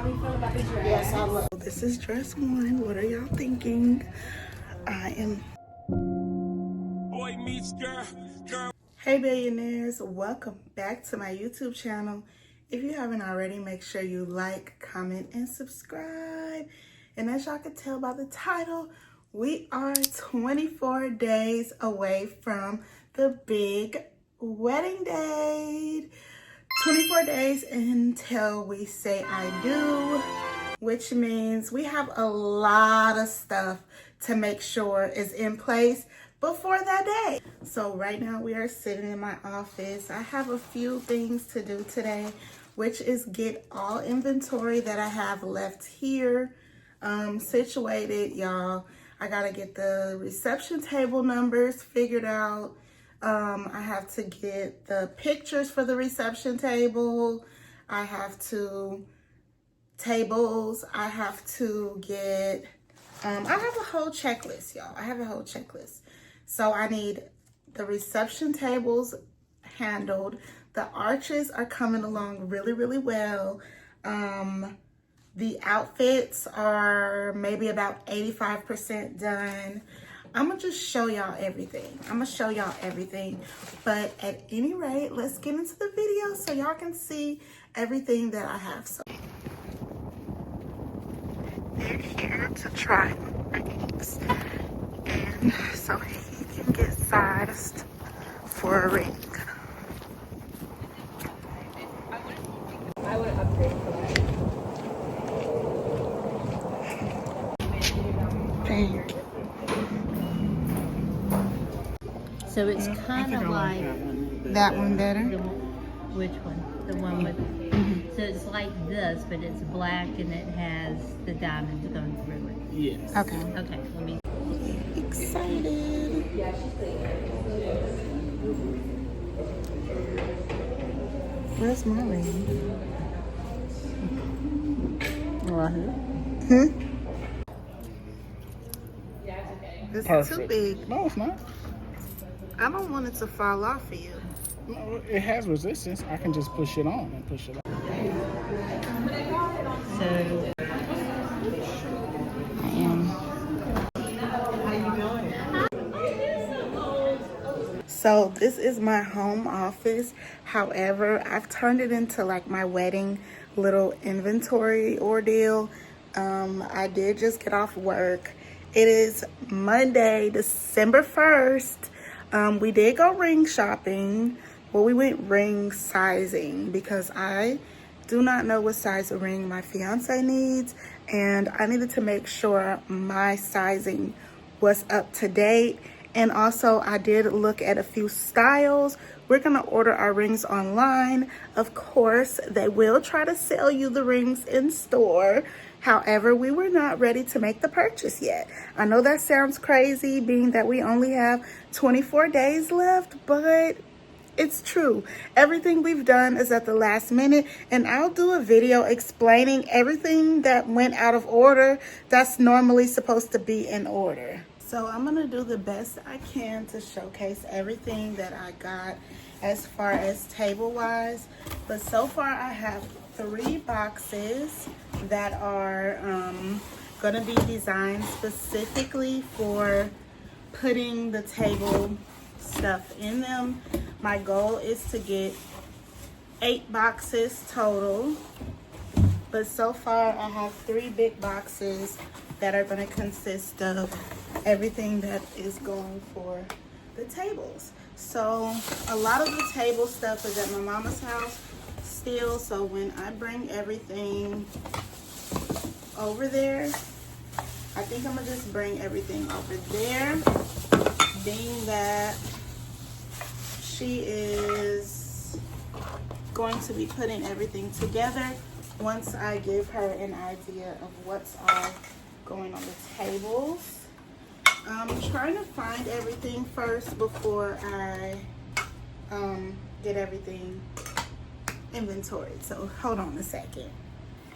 how we feel about the dress. Yes, I love. This is dress one. What are y'all thinking? I am. Boy meets girl. Hey billionaires, welcome back to my YouTube channel. If you haven't already, make sure you like, comment, and subscribe. And as y'all can tell by the title, we are 24 days away from the big wedding date. 24 days until we say I do, which means we have a lot of stuff to make sure is in place before that day. So right now we are sitting in my office. I have a few things to do today, which is get all inventory that I have left here situated, y'all. I gotta get the reception table numbers figured out. I have to get the pictures for the reception table. I have to tables. I have to get, I have a whole checklist, y'all. I have a whole checklist. So I need the reception tables handled. The arches are coming along really, really well. The outfits are maybe about 85% done. I'm gonna just show y'all everything. But at any rate, let's get into the video so y'all can see everything that I have. So they're here to try rings, and so he can get sized for a ring. I would upgrade for that. Pink. So it's kind of like That one better? which one? The one with. So it's like this, but it's black and it has the diamonds going through it. Yes. Okay. Okay, let me. Excited. Where's my ring? Right here. It's Perfect. too big. No, it's not. I don't want it to fall off of you. No, it has resistance. I can just push it on and push it out. So I am. So this is my home office. However, I've turned it into like my wedding little inventory ordeal. I did just get off work. It is Monday, December 1st. We did go ring shopping. Well, we went ring sizing because I do not know what size of ring my fiance needs, and I needed to make sure my sizing was up to date. And also I did look at a few styles. We're gonna order our rings online. Of course, they will try to sell you the rings in store. However, we were not ready to make the purchase yet. I know that sounds crazy being that we only have 24 days left, but it's true. Everything we've done is at the last minute, and I'll do a video explaining everything that went out of order that's normally supposed to be in order. So I'm gonna do the best I can to showcase everything that I got as far as table wise. But so far I have 3 boxes that are gonna be designed specifically for putting the table stuff in them. My goal is to get 8 boxes total, but so far I have 3 big boxes that are going to consist of everything that is going for the tables. So a lot of the table stuff is at my mama's house still, so when I bring everything over there, I think I'm gonna just bring everything over there, being that she is going to be putting everything together once I give her an idea of what's all going on the tables. I'm trying to find everything first before I get everything inventoried. So hold on a second.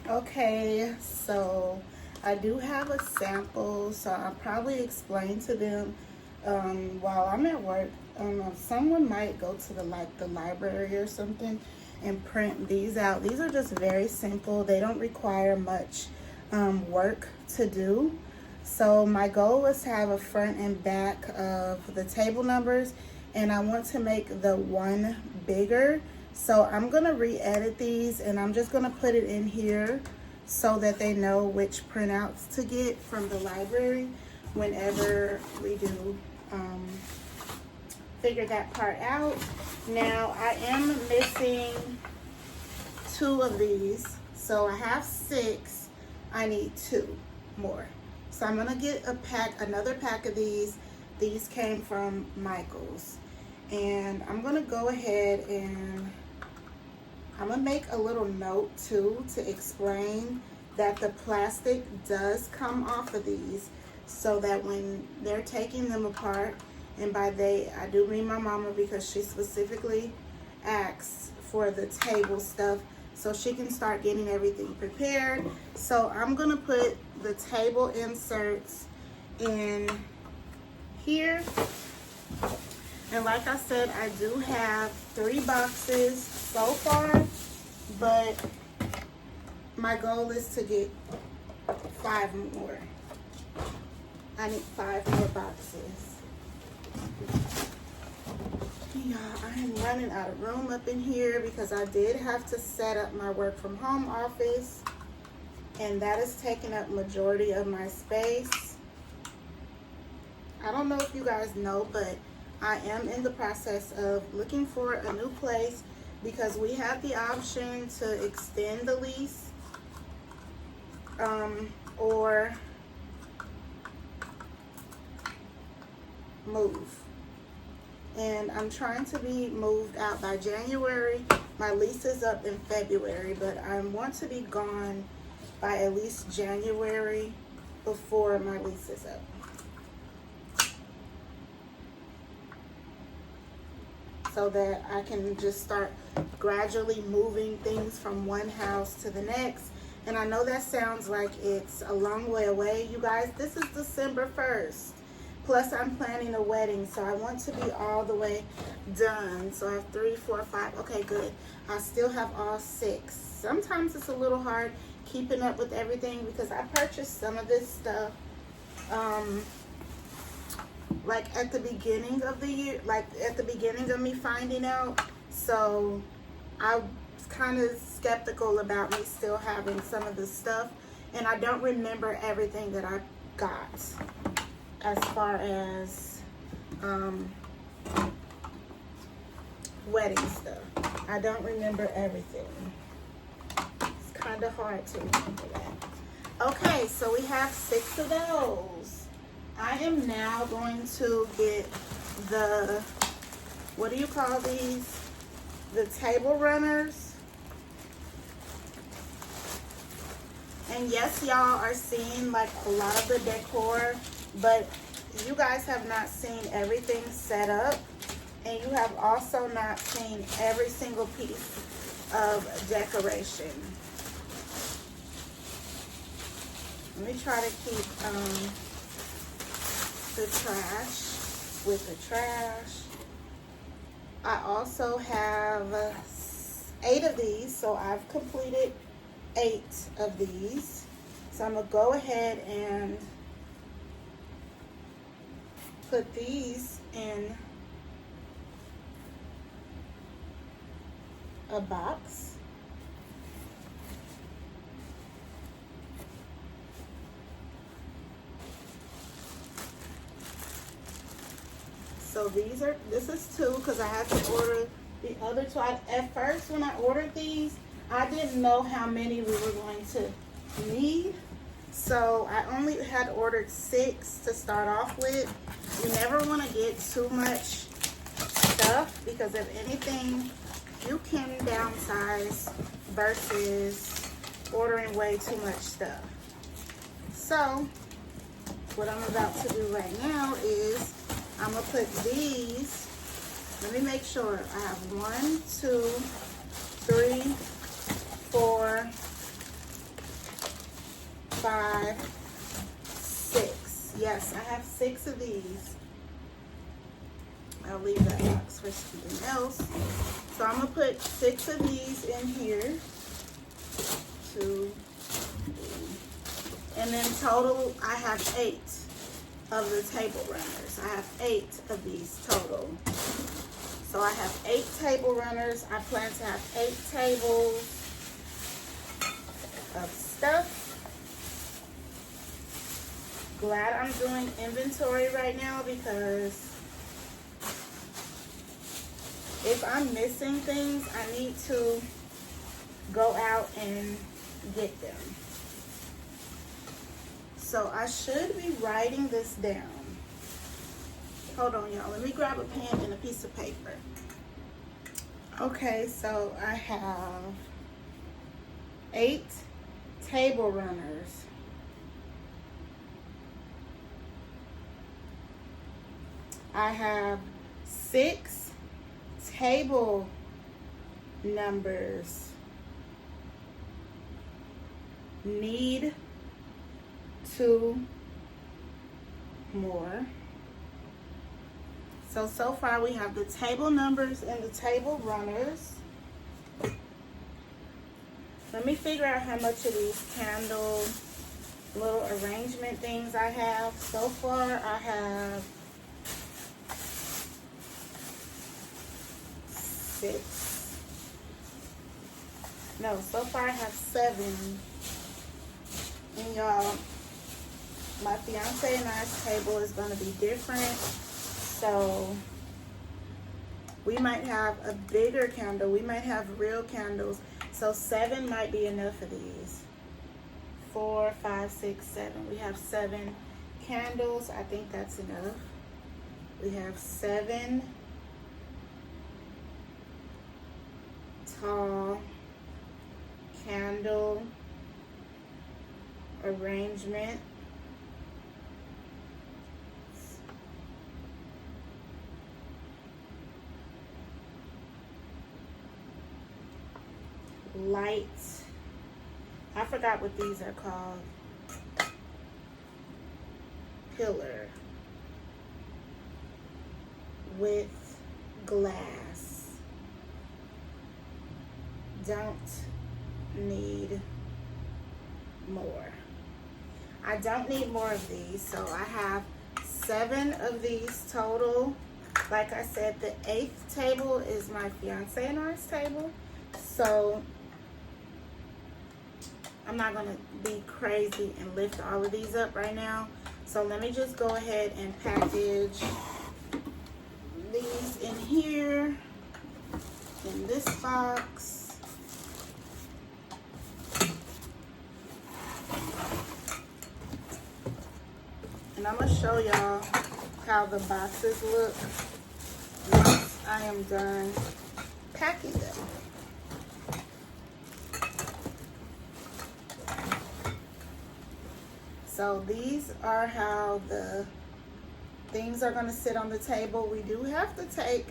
Okay, so I do have a sample, so I'll probably explain to them while I'm at work. Someone might go to the library or something and print these out. These are just very simple. They don't require much work to do. So my goal was to have a front and back of the table numbers, and I want to make the one bigger. So I'm gonna re-edit these, and I'm just gonna put it in here so that they know which printouts to get from the library whenever we do figure that part out. Now I am missing 2 of these, so I have 6. I need 2 more. So I'm gonna get another pack of these. These came from Michael's, and I'm gonna go ahead and I'm gonna make a little note too to explain that the plastic does come off of these, so that when they're taking them apart, and by they, I do mean my mama, because she specifically asks for the table stuff so she can start getting everything prepared. So I'm gonna put the table inserts in here. And like I said, I do have 3 boxes so far, but my goal is to get 5 more. I need 5 more boxes. Y'all, I am running out of room up in here because I did have to set up my work from home office, and that is taking up majority of my space. I don't know if you guys know, but I am in the process of looking for a new place because we have the option to extend the lease or move. And I'm trying to be moved out by January. My lease is up in February, but I want to be gone by at least January before my lease is up, so that I can just start gradually moving things from one house to the next. And I know that sounds like it's a long way away, you guys. This is December 1st. Plus, I'm planning a wedding, so I want to be all the way done. So I have 3, 4, 5. Okay, good. I still have all 6. Sometimes it's a little hard keeping up with everything because I purchased some of this stuff like at the beginning of the year, like at the beginning of me finding out. So I was kind of skeptical about me still having some of this stuff, and I don't remember everything that I got as far as wedding stuff. I don't remember everything. It's kind of hard to remember that. Okay, so we have 6 of those. I am now going to get the, what do you call these? The table runners. And yes, y'all are seeing like a lot of the decor, but you guys have not seen everything set up, and you have also not seen every single piece of decoration. Let me try to keep the trash with the trash. I also have 8 of these, so I've completed 8 of these. So I'm gonna go ahead and put these in a box. So this is 2 because I had to order the other 2. At first when I ordered these, I didn't know how many we were going to need. So I only had ordered 6 to start off with. You never want to get too much stuff because if anything, you can downsize versus ordering way too much stuff. So what I'm about to do right now is I'm gonna put these, let me make sure I have 1, 2, 3, 4, 5, 6. Yes, I have 6 of these. I'll leave that box for something else. So I'm gonna put 6 of these in here. 2, 3. And then total, I have 8 of the table runners. I have 8 of these total. So I have 8 table runners. I plan to have 8 tables of stuff. Glad I'm doing inventory right now, because if I'm missing things, I need to go out and get them. So I should be writing this down. Hold on, y'all. Let me grab a pen and a piece of paper. Okay, so I have 8 table runners. I have 6 table numbers. Need 2 more. So far we have the table numbers and the table runners. Let me figure out how much of these candle little arrangement things I have. So far I have 6. No, so far I have 7. And y'all, my fiance and I's table is going to be different. So we might have a bigger candle. We might have real candles. So 7 might be enough of these. 4, 5, 6, 7. We have 7 candles. I think that's enough. We have 7 tall candle arrangement. Lights. I forgot what these are called. Pillar with glass. Don't need more. I don't need more of these, so I have 7 of these total. Like I said, the 8th table is my fiance and I's table, so I'm not gonna be crazy and lift all of these up right now. So let me just go ahead and package these in here, in this box. And I'm gonna show y'all how the boxes look once I am done packing them. So these are how the things are gonna sit on the table. We do have to take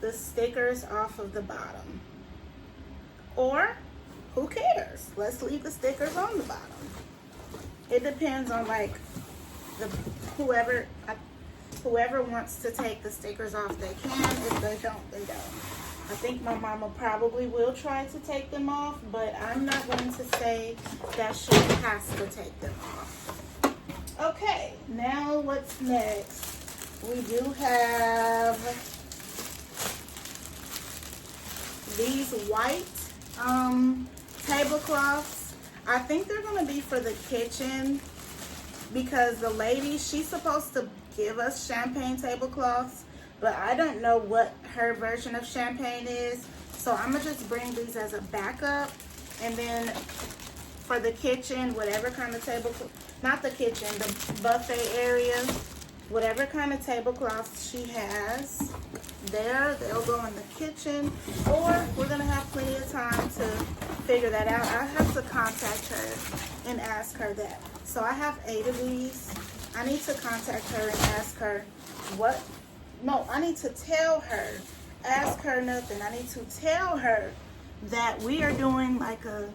the stickers off of the bottom. Or, who cares? Let's leave the stickers on the bottom. It depends on like whoever wants to take the stickers off, they can. If they don't, they don't. I think my mama probably will try to take them off, but I'm not going to say that she has to take them off. Okay, now what's next? We do have these white tablecloths. I think they're gonna be for the kitchen, because the lady, she's supposed to give us champagne tablecloths, but I don't know what her version of champagne is. So I'm gonna just bring these as a backup, and then for the kitchen, whatever kind of tablecloth, not the kitchen, the buffet area, whatever kind of tablecloths she has there, they'll go in the kitchen, or we're gonna have plenty of time to figure that out. I have to contact her and ask her that. So I have 8 of these. I need to contact her and ask her what, no, I need to tell her, ask her nothing. I need to tell her that we are doing like a,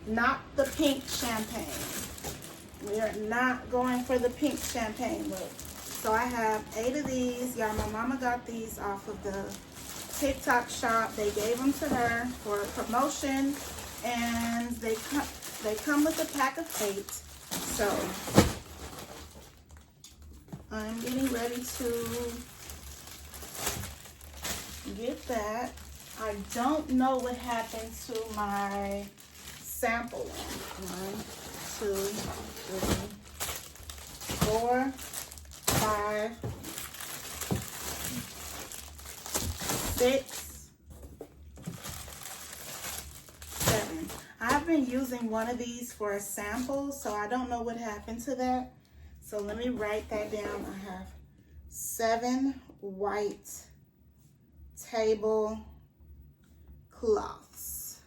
not the pink champagne. We are not going for the pink champagne look. So I have 8 of these. Y'all, my mama got these off of the TikTok shop. They gave them to her for a promotion, and they come with a pack of 8. So I'm getting ready to get that. I don't know what happened to my sample one. 1, 2, 3, 4, 5, 6, 7. I've been using one of these for a sample, so I don't know what happened to that. So let me write that down. I have 7 white table cloths.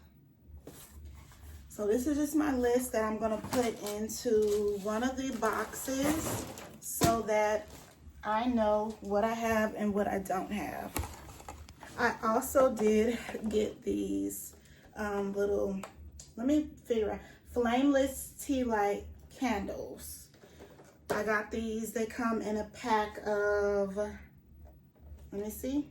So this is just my list that I'm gonna put into one of the boxes so that I know what I have and what I don't have. I also did get these little, let me figure out, flameless tea light candles. I got these. They come in a pack of, let me see.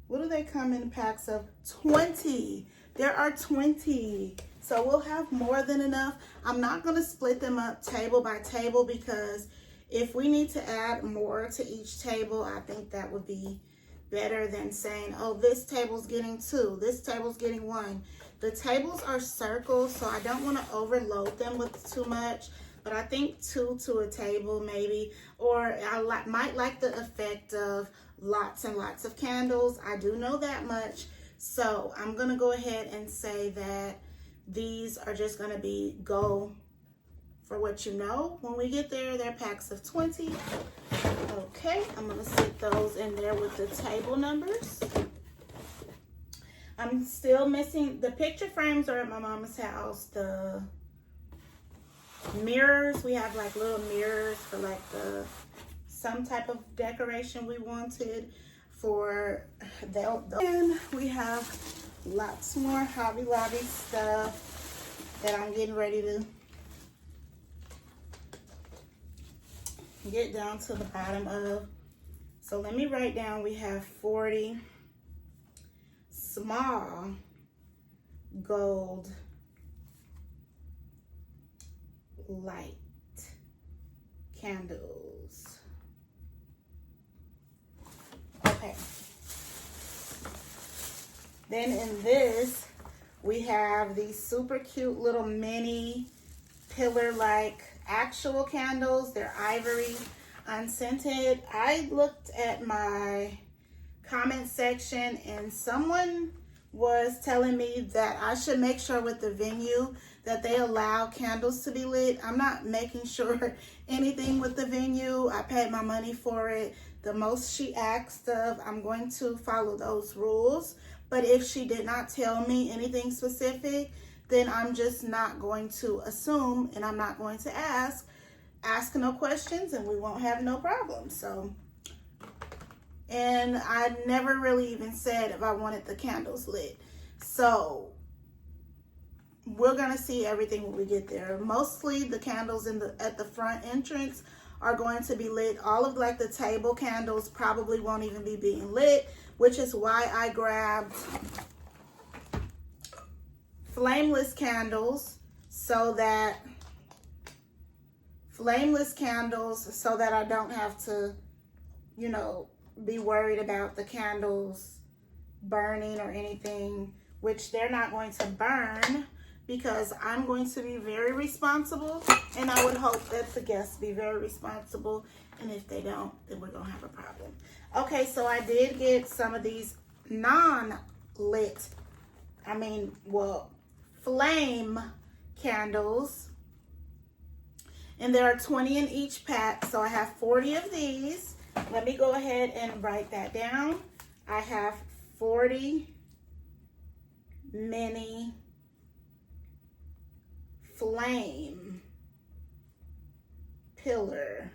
What do they come in packs of? 20. There are 20. So we'll have more than enough. I'm not going to split them up table by table, because if we need to add more to each table, I think that would be better than saying, oh, this table's getting 2, this table's getting 1. The tables are circles, so I don't want to overload them with too much. But I think 2 to a table maybe, or I might like the effect of lots and lots of candles. I do know that much. So I'm gonna go ahead and say that these are just gonna be go for what you know. When we get there, they're packs of 20. Okay, I'm gonna stick those in there with the table numbers. I'm still missing, the picture frames are at my mama's house. The mirrors, we have like little mirrors for like some type of decoration we wanted for and we have lots more Hobby Lobby stuff that I'm getting ready to get down to the bottom of. So let me write down, we have 40 small gold light candles. Okay. Then in this, we have these super cute little mini pillar-like actual candles. They're ivory, unscented. I looked at my comment section and someone was telling me that I should make sure with the venue that they allow candles to be lit. I'm not making sure anything with the venue. I paid my money for it. The most she asked of, I'm going to follow those rules. But if she did not tell me anything specific, then I'm just not going to assume, and I'm not going to ask no questions, and we won't have no problems. So, and I never really even said if I wanted the candles lit. So we're gonna see everything when we get there. Mostly the candles at the front entrance are going to be lit. All of like the table candles probably won't even be being lit, which is why I grabbed flameless candles so that I don't have to, you know, be worried about the candles burning or anything, which they're not going to burn because I'm going to be very responsible, and I would hope that the guests be very responsible, and if they don't, then we're gonna have a problem. Okay, so I did get some of these flame candles, and there are 20 in each pack, so I have 40 of these. Let me go ahead and write that down. I have 40 mini flame pillar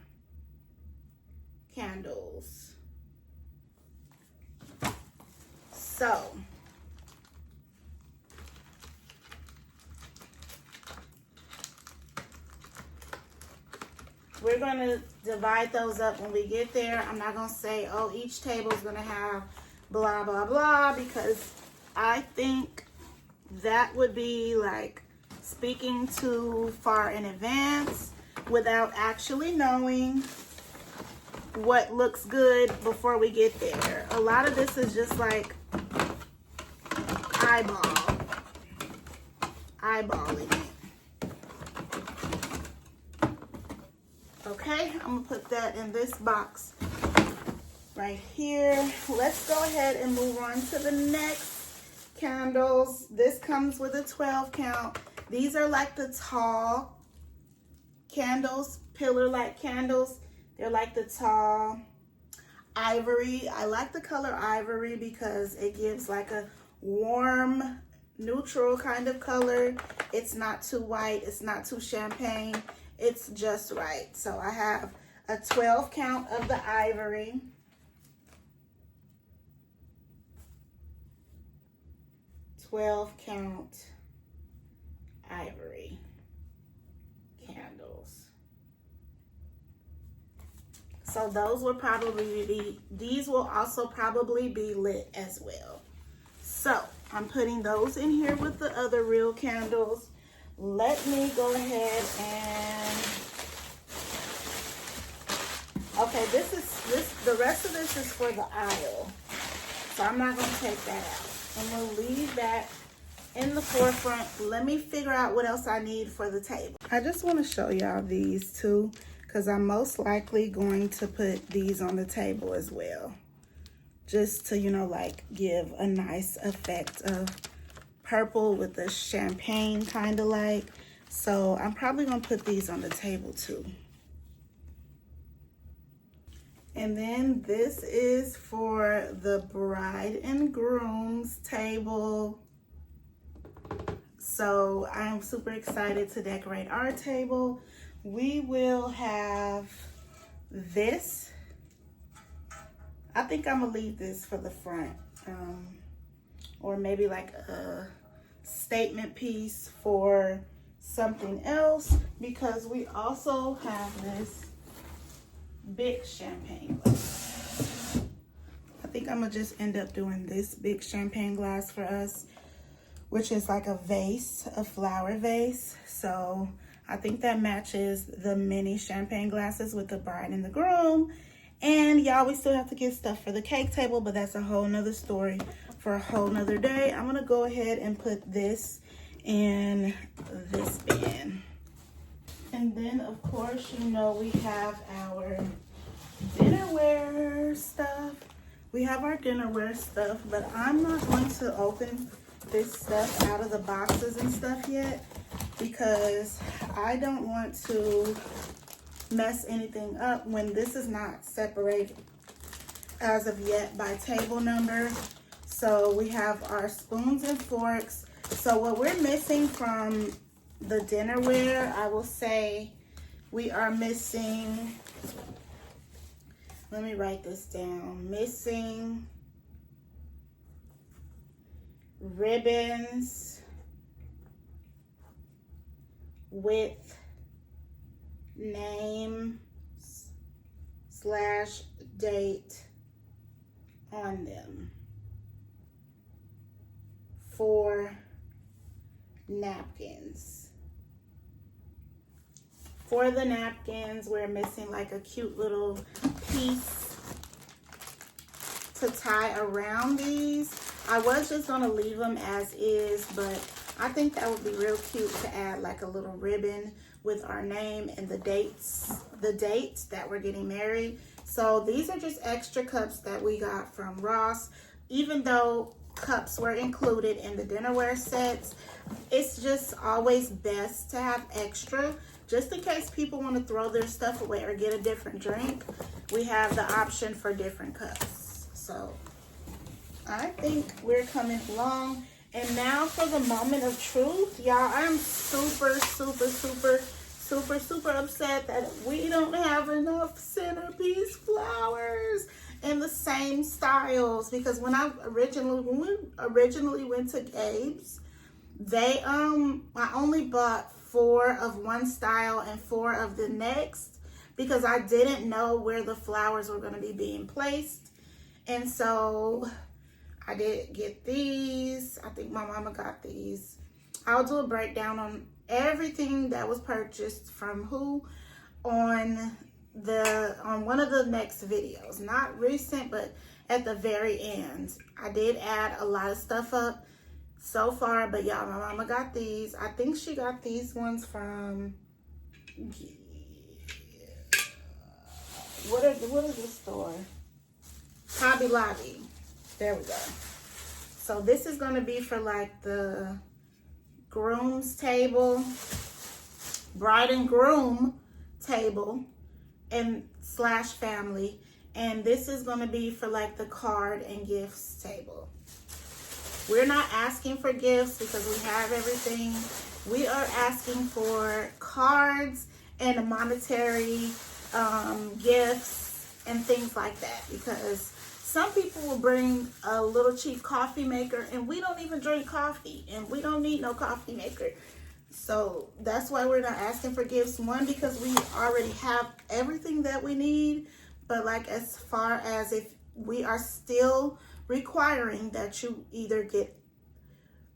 candles. So we're gonna divide those up when we get there. I'm not gonna say, oh, each table is gonna have blah, blah, blah, because I think that would be like speaking too far in advance without actually knowing what looks good before we get there. A lot of this is just like eyeballing it. Okay, I'm gonna put that in this box right here. Let's go ahead and move on to the next candles. This comes with a 12 count. These are like the tall candles, pillar-like candles. They're like the tall ivory. I like the color ivory because it gives like a warm, neutral kind of color. It's not too white, it's not too champagne. It's just right. So I have a 12 count of the ivory. 12 count ivory candles. So those will probably be, these will also probably be lit as well. So I'm putting those in here with the other real candles. Let me go ahead and, okay, the rest of this is for the aisle. So I'm not gonna take that out. I'm gonna leave that in the forefront. Let me figure out what else I need for the table. I just wanna show y'all these two because I'm most likely going to put these on the table as well. Just to, you know, like give a nice effect of purple with the champagne kind of like. So I'm probably gonna put these on the table too. And then this is for the bride and groom's table. So I'm super excited to decorate our table. We will have this. I think I'm gonna leave this for the front. Or maybe like a statement piece for something else, because we also have this big champagne glass. I think I'm gonna just end up doing this big champagne glass for us, which is like a vase, a flower vase. So I think that matches the mini champagne glasses with the bride and the groom. And y'all, we still have to get stuff for the cake table, but that's a whole nother story for a whole nother day. I'm gonna go ahead and put this in this bin. And then of course, you know, we have our dinnerware stuff. We have our dinnerware stuff, but I'm not going to open this stuff out of the boxes and stuff yet because I don't want to mess anything up when this is not separated as of yet by table number. So we have our spoons and forks. So what we're missing from the dinnerware, I will say we are missing, let me write this down, missing ribbons with name / date on them. 4 napkins. For the napkins, we're missing like a cute little piece to tie around these. I was just gonna leave them as is, but I think that would be real cute to add like a little ribbon with our name and the dates that we're getting married. So these are just extra cups that we got from Ross. Even though cups were included in the dinnerware sets, it's just always best to have extra, just in case people want to throw their stuff away or get a different drink. We have the option for different cups. So I think we're coming along. And now for the moment of truth, y'all. I'm super upset that we don't have enough centerpiece flowers in the same styles, because when we originally went to Gabe's, they I only bought 4 of one style and 4 of the next, because I didn't know where the flowers were going to be being placed. And so I did get these. I think my mama got these. I'll do a breakdown on everything that was purchased from who on one of the next videos. Not recent, but at the very end. I did add a lot of stuff up so far, but y'all, my mama got these. I think she got these ones from what is the store? Hobby Lobby. There we go. So this is going to be for like the groom's table, bride and groom table and slash family. And this is going to be for like the card and gifts table. We're not asking for gifts because we have everything. We are asking for cards and monetary gifts and things like that, because some people will bring a little cheap coffee maker and we don't even drink coffee and we don't need no coffee maker. So that's why we're not asking for gifts. One, because we already have everything that we need. But like, as far as if we are still requiring that you either get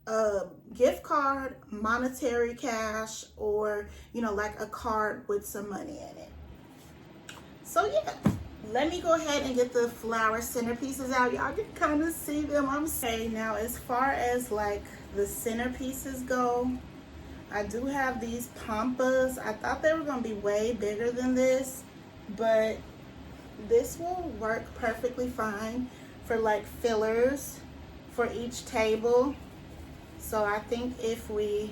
a gift card, monetary cash, or, you know, like a card with some money in it. So yeah, let me go ahead and get the flower centerpieces out. Y'all can kind of see them. I'm saying now, as far as like the centerpieces go, I do have these pampas. I thought they were going to be way bigger than this, but this will work perfectly fine for like fillers for each table. So I think if we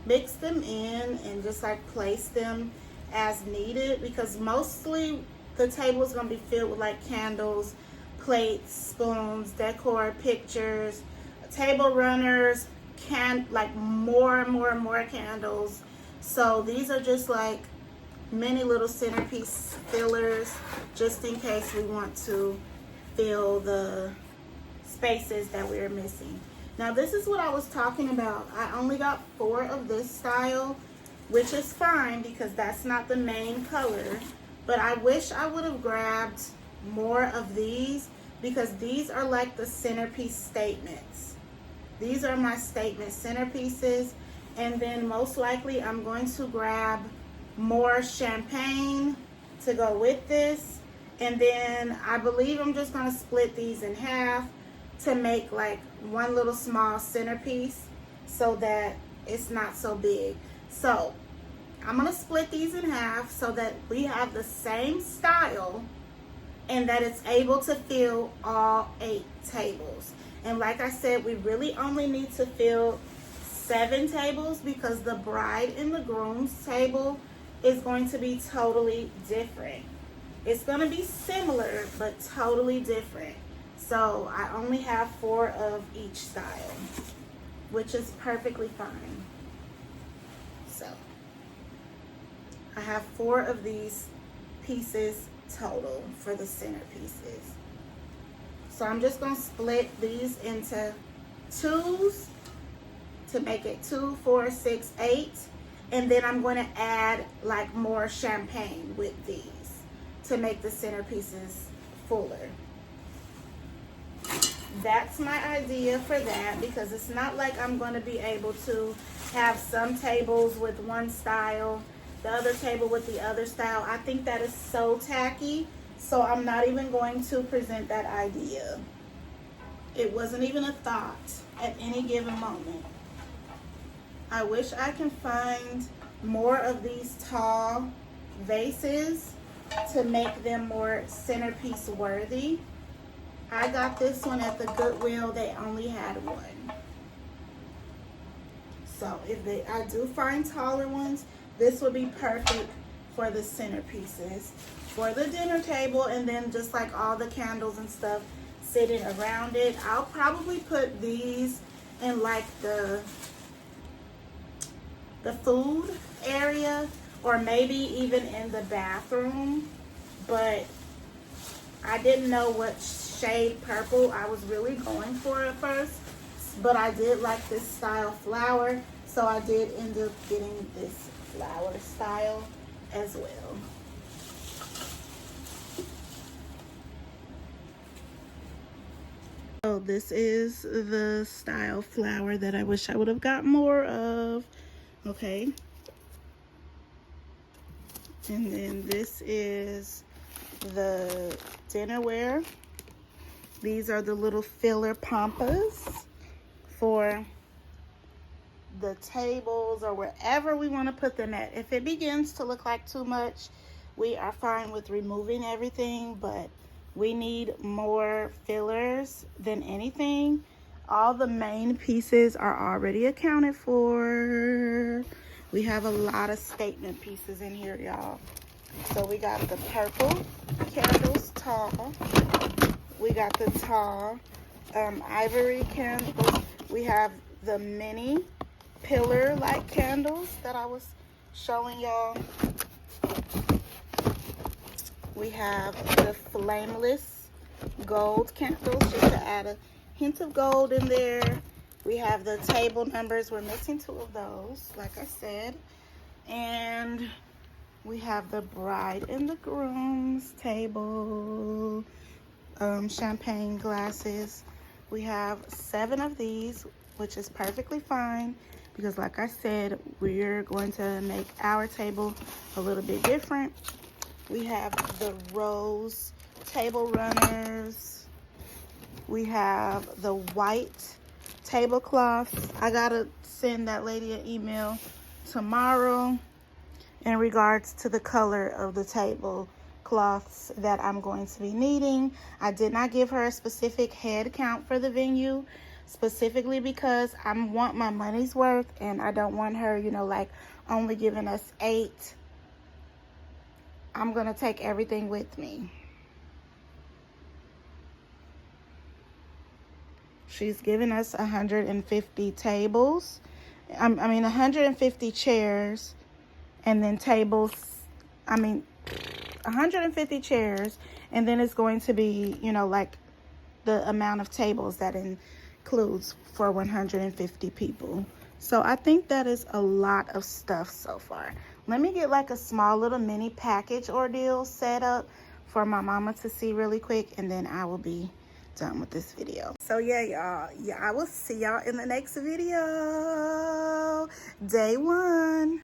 mix them in and just like place them as needed, because mostly the table is going to be filled with like candles, plates, spoons, decor, pictures, table runners, like more and more and more candles. So these are just like many little centerpiece fillers, just in case we want to fill the spaces that we're missing. Now this is what I was talking about. I only got 4 of this style, which is fine because that's not the main color. But I wish I would have grabbed more of these, because these are like the centerpiece statements. These are my statement centerpieces. And then most likely I'm going to grab more champagne to go with this. And then I believe I'm just going to split these in half to make like one little small centerpiece so that it's not so big. So I'm going to split these in half so that we have the same style and that it's able to fill all 8 tables. And like I said, we really only need to fill 7 tables because the bride and the groom's table is going to be totally different. It's going to be similar, but totally different. So I only have 4 of each style, which is perfectly fine. So I have 4 of these pieces total for the centerpieces. So I'm just going to split these into 2s to make it 2, 4, 6, 8. And then I'm going to add like more champagne with these to make the centerpieces fuller. That's my idea for that, because it's not like I'm going to be able to have some tables with one style, the other table with the other style. I think that is so tacky, so I'm not even going to present that idea. It wasn't even a thought at any given moment. I wish I can find more of these tall vases to make them more centerpiece worthy. I got this one at the Goodwill. They only had one. So if I do find taller ones, this would be perfect for the centerpieces for the dinner table, and then just like all the candles and stuff sitting around it. I'll probably put these in like the food area, or maybe even in the bathroom, but I didn't know what shade purple I was really going for at first, but I did like this style flower, so I did end up getting this flower style as well. So this is the style flower that I wish I would have got more of. Okay. And then this is the dinnerware. These are the little filler pampas for the tables or wherever we want to put them at. If it begins to look like too much, we are fine with removing everything, but we need more fillers than anything. All the main pieces are already accounted for. We have a lot of statement pieces in here, y'all. So we got the purple candles tall. We got the tall ivory candles. We have the mini pillar-like candles that I was showing y'all. We have the flameless gold candles, just to add a hint of gold in there. We have the table numbers. We're missing 2 of those, like I said. And we have the bride and the groom's table, champagne glasses. We have 7 of these, which is perfectly fine because, like I said, we're going to make our table a little bit different. We have the rose table runners. We have the white tablecloths. I gotta send that lady an email tomorrow in regards to the color of the tablecloths that I'm going to be needing. I did not give her a specific head count for the venue, specifically because I want my money's worth and I don't want her, you know, like only giving us 8. I'm gonna take everything with me. She's given us 150 tables. I mean 150 chairs, and then tables. 150 chairs, and then it's going to be, you know, like the amount of tables that includes for 150 people. So I think that is a lot of stuff so far. Let me get like a small little mini package ordeal set up for my mama to see really quick, and then I will be done with this video. So yeah, y'all, I will see y'all in the next video. Day 1.